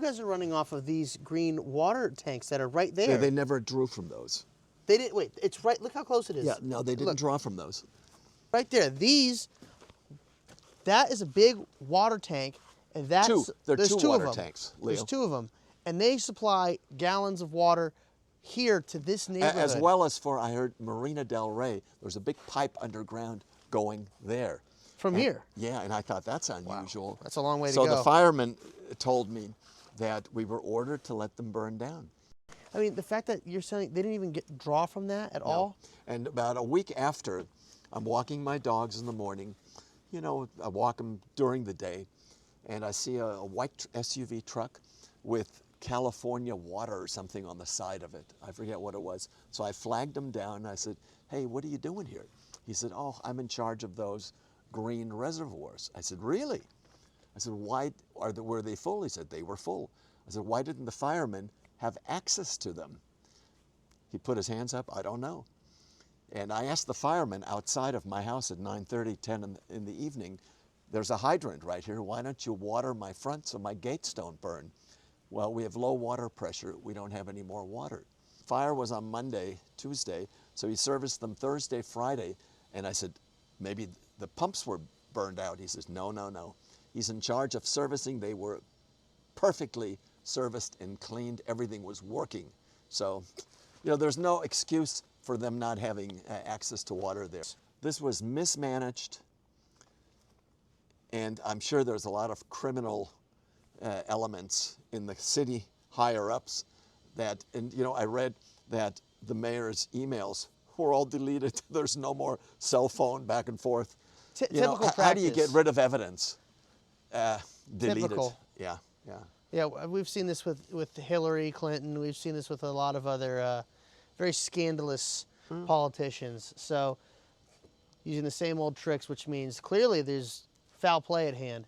guys are running off of these green water tanks that are right there. They never drew from those. They didn't, wait, it's right, look how close it is. Yeah, no, they didn't Look, draw from those. right there, that is a big water tank, and that's, There's two water of them. tanks, Leo. There's 2 of them, and they supply gallons of water here to this neighborhood. As well as for, I heard, Marina del Rey, there's a big pipe underground going there. From here? Yeah, and I thought that's unusual. Wow, that's a long way to go. go. So the firemen told me that we were ordered to let them burn down. I mean, the fact that you're saying they didn't even draw from that at all? And about a week after, I'm walking my dogs in the morning. You know, I walk them during the day, and I see a white SUV truck with California water or something on the side of it. I forget what it was. So I flagged him down, and I said, hey, what are you doing here? He said, oh, I'm in charge of those green reservoirs. I said, really? I said, why were they full? He said, they were full. I said, why didn't the firemen have access to them? He put his hands up, I don't know. And I asked the firemen outside of my house at 9:30, 10 in the evening, there's a hydrant right here, why don't you water my front so my gates don't burn? Well, we have low water pressure, we don't have any more water. Fire was on Monday, Tuesday, so he serviced them Thursday, Friday, and I said, maybe the pumps were burned out. He says, no, no, no. He's in charge of servicing. They were perfectly serviced and cleaned. Everything was working. So, you know, there's no excuse for them not having access to water there. This was mismanaged, and I'm sure there's a lot of criminal elements in the city higher-ups that, and you know, I read that the mayor's emails were all deleted. There's no more cell phone back and forth. Typical practice. How do you get rid of evidence? Deleted. Typical. Yeah, yeah. Yeah, we've seen this with Hillary Clinton. We've seen this with a lot of other very scandalous politicians. So using the same old tricks, which means clearly there's foul play at hand.